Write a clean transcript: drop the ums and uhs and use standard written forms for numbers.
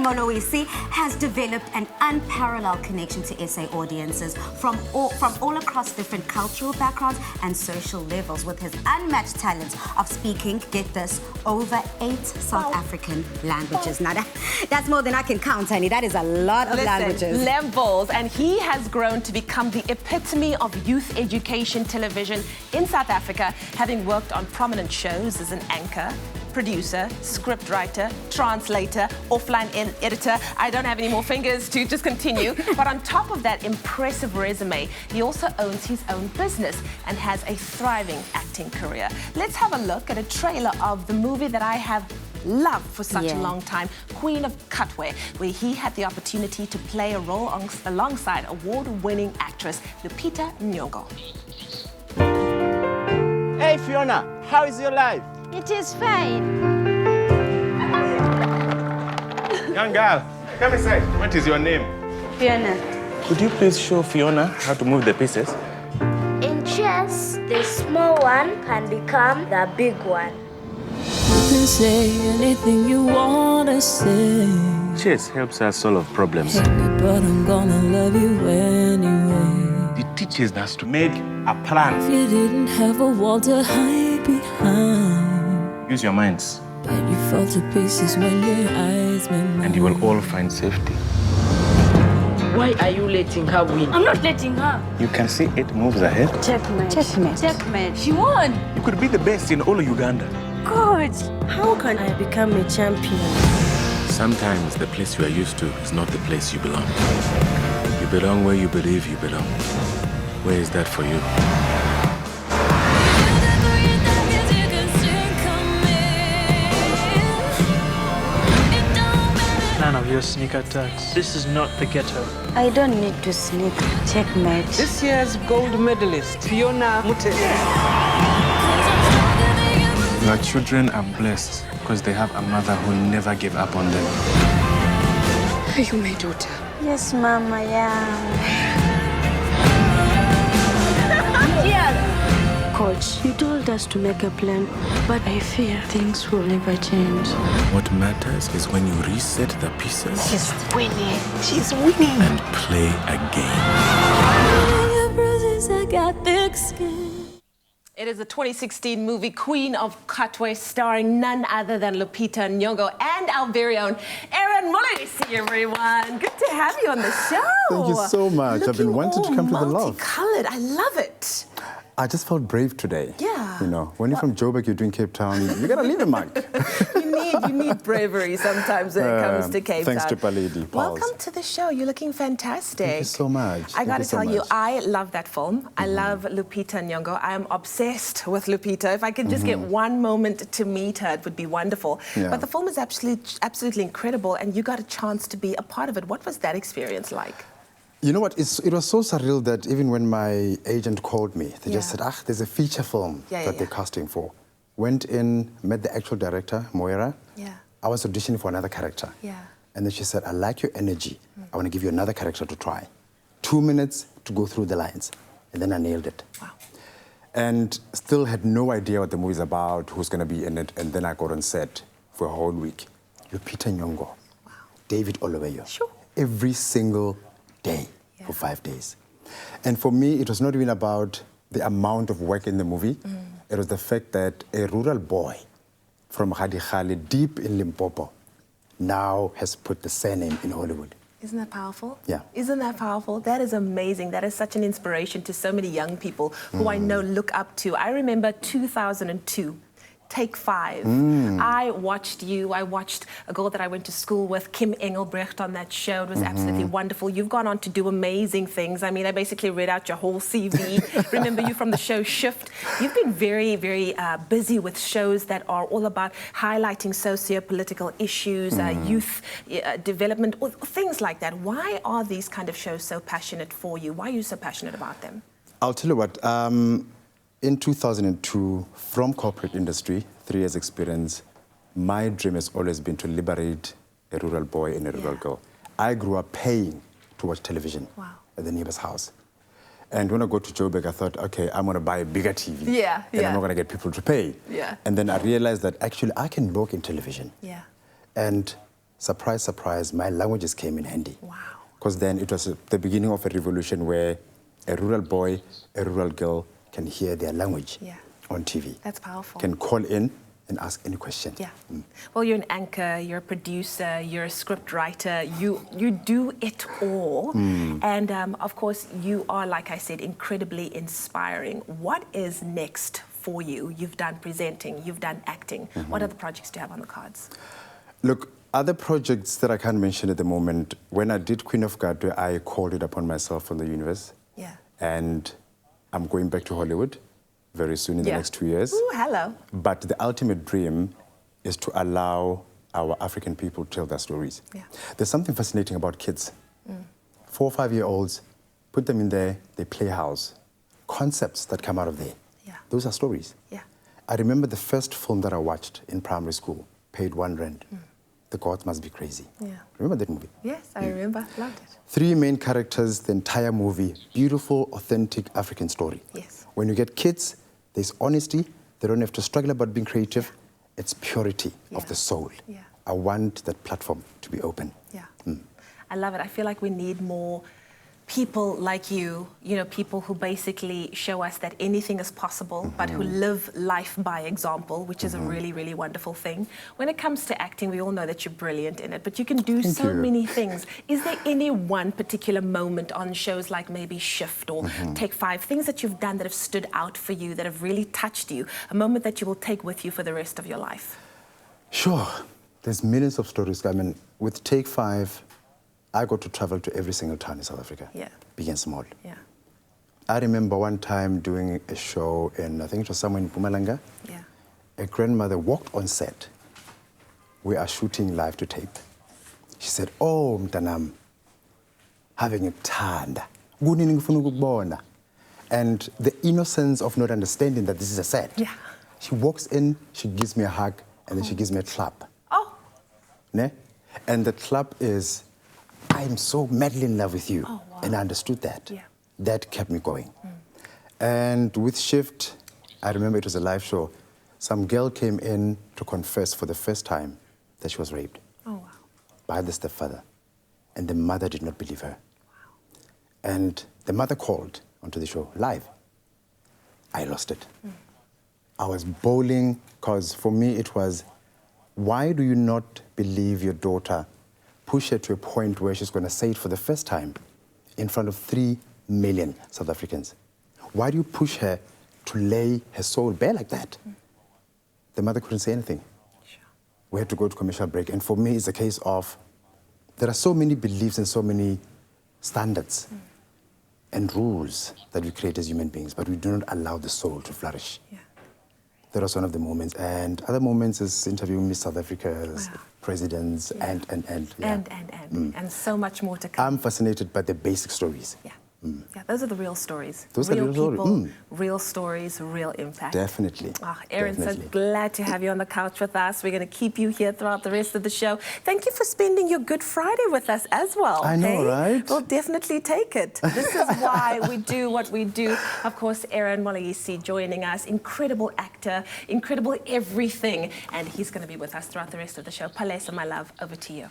Moloisi has developed an unparalleled connection to SA audiences from all across different cultural backgrounds and social levels, with his unmatched talent of speaking, get this, over 8 South African languages. Now that's more than I can count, honey. That is a lot of languages. Levels. And he has grown to become the epitome of youth education television in South Africa, having worked on prominent shows as an anchor, producer, scriptwriter, translator, offline editor. I don't have any more fingers to just continue. But on top of that impressive resume, he also owns his own business and has a thriving acting career. Let's have a look at a trailer of the movie that I have loved for such a long time, Queen of Katwe, where he had the opportunity to play a role alongside award-winning actress Lupita Nyong'o. Hey Fiona, how is your life? It is fine. Young girl, come inside. What is your name? Fiona. Could you please show Fiona how to move the pieces? In chess, the small one can become the big one. You can say anything you want to say. Chess helps us solve problems. Hate me, but I'm gonna love you anyway. It teaches us to make a plan. If you didn't have a wall to hide behind, Use your minds, but you fall to pieces when your eyes met mine. and you will all find safety. Why are you letting her win? I'm not letting her. You can see 8 moves ahead. Checkmate. Checkmate. Checkmate. She won. You could be the best in all of Uganda. Good. How can I become a champion? Sometimes the place you are used to is not the place you belong. You belong where you believe you belong. Where is that for you? None of your sneak attacks. This is not the ghetto. I don't need to sneak. Checkmate. This year's gold medalist, Fiona Mute. Your children are blessed because they have a mother who never gave up on them. Are you my daughter? Yes, Mama, Coach, you told us to make a plan, but I fear things will never change. What matters is when you reset the pieces She's winning. She's winning. and play again. I got thick skin. It is a 2016 movie, Queen of Katwe, starring none other than Lupita Nyong'o and our very own Aaron Moloisi, everyone. Good to have you on the show. Thank you so much. I've been wanting to come to the Love. Multicolored. I love it. I just felt brave today. Yeah. You know, when you're from Joburg, you're doing Cape Town, you gotta leave a mark. You need bravery sometimes when it comes to Cape Town. Thanks to Paledi. Welcome to the show. You're looking fantastic. Thank you so much. I got to tell you, much. I love that film. I love Lupita Nyong'o. I am obsessed with Lupita. If I could just get one moment to meet her, it would be wonderful. Yeah. But the film is absolutely incredible, and you got a chance to be a part of it. What was that experience like? You know what, it was so surreal that even when my agent called me, they just said, there's a feature film that they're casting for. Went in, met the actual director, Moira. Yeah. I was auditioning for another character. Yeah. And then she said, I like your energy. I want to give you another character to try. 2 minutes to go through the lines. And then I nailed it. Wow. And still had no idea what the movie's about, who's going to be in it. And then I got on set for a whole week. Lupita Nyong'o, David Oloweyo. Sure. Every single day for 5 days. And for me, it was not even about the amount of work in the movie. It was the fact that a rural boy from Khadikhali, deep in Limpopo, now has put the surname in Hollywood. Isn't that powerful? Yeah. Isn't that powerful? That is amazing. That is such an inspiration to so many young people who I know look up to. I remember 2002. Take 5. I watched you. I watched a girl that I went to school with, Kim Engelbrecht, on that show. It was absolutely wonderful. You've gone on to do amazing things. I mean, I basically read out your whole CV. Remember you from the show Shift. You've been very, very busy with shows that are all about highlighting socio-political issues, youth development, or things like that. Why are these kind of shows so passionate for you? Why are you so passionate about them? I'll tell you what. In 2002, from corporate industry, 3 years experience, my dream has always been to liberate a rural boy and a rural girl. I grew up paying to watch television at the neighbor's house. And when I go to Joburg, I thought, okay, I'm going to buy a bigger TV. And I'm not going to get people to pay. And then I realized that actually I can work in television. And surprise, surprise, my languages came in handy. Wow. Because then it was the beginning of a revolution where a rural boy, a rural girl can hear their language on TV. That's powerful. Can call in and ask any question. Yeah. Well, you're an anchor, you're a producer, you're a script writer, you do it all. And of course, you are, like I said, incredibly inspiring. What is next for you? You've done presenting, you've done acting. What other projects do you have on the cards? Look, other projects that I can't mention at the moment, when I did Queen of Gadwe, I called it upon myself from the universe. Yeah. And I'm going back to Hollywood very soon in the next 2 years. Ooh, hello. But the ultimate dream is to allow our African people to tell their stories. Yeah. There's something fascinating about kids. 4 or 5 year olds, put them in there, they play house. Concepts that come out of there. Yeah. Those are stories. Yeah. I remember the first film that I watched in primary school, paid R1. The Gods Must Be Crazy. Yeah. Remember that movie? Yes, I remember. Loved it. 3 main characters, the entire movie, beautiful, authentic African story. Yes. When you get kids, there's honesty. They don't have to struggle about being creative. It's purity of the soul. Yeah. I want that platform to be open. Yeah. I love it. I feel like we need more people like you, people who basically show us that anything is possible, but who live life by example, which is a really, really wonderful thing. When it comes to acting, we all know that you're brilliant in it, but you can do so many things. Is there any one particular moment on shows like maybe Shift or Take 5, things that you've done that have stood out for you, that have really touched you, a moment that you will take with you for the rest of your life? Sure. There's millions of stories. I mean, with Take 5, I got to travel to every single town in South Africa, big and small. Yeah. I remember one time doing a show in, I think it was somewhere in Mpumalanga. Yeah. A grandmother walked on set. We are shooting live to tape. She said, "Oh, mtanam, having a tanda. And the innocence of not understanding that this is a set. Yeah. She walks in, she gives me a hug, and then she gives me a clap. Oh. Ne? And the clap is, I'm so madly in love with you. Oh, wow. And I understood that. Yeah. That kept me going. And with Shift, I remember it was a live show. Some girl came in to confess for the first time that she was raped. Oh, wow. By the stepfather. And the mother did not believe her. Wow. And the mother called onto the show live. I lost it. I was bawling because for me it was, why do you not believe your daughter? Push her to a point where she's going to say it for the first time in front of 3 million South Africans. Why do you push her to lay her soul bare like that? The mother couldn't say anything. Sure. We had to go to commercial break. And for me, it's a case of, there are so many beliefs and so many standards and rules that we create as human beings, but we do not allow the soul to flourish. Yeah. That was one of the moments. And other moments is interviewing Miss South Africa's presidents and. And so much more to come. I'm fascinated by the basic stories. Yeah. Yeah, those are the real stories. Those are the real people, stories. real stories, real impact. Definitely. Erin, Definitely. so glad to have you on the couch with us. We're going to keep you here throughout the rest of the show. Thank you for spending your Good Friday with us as well. I know, right? We'll definitely take it. This is why we do what we do. Of course, Erin Moloisi joining us. Incredible actor, incredible everything. And he's going to be with us throughout the rest of the show. Palesa, my love, over to you.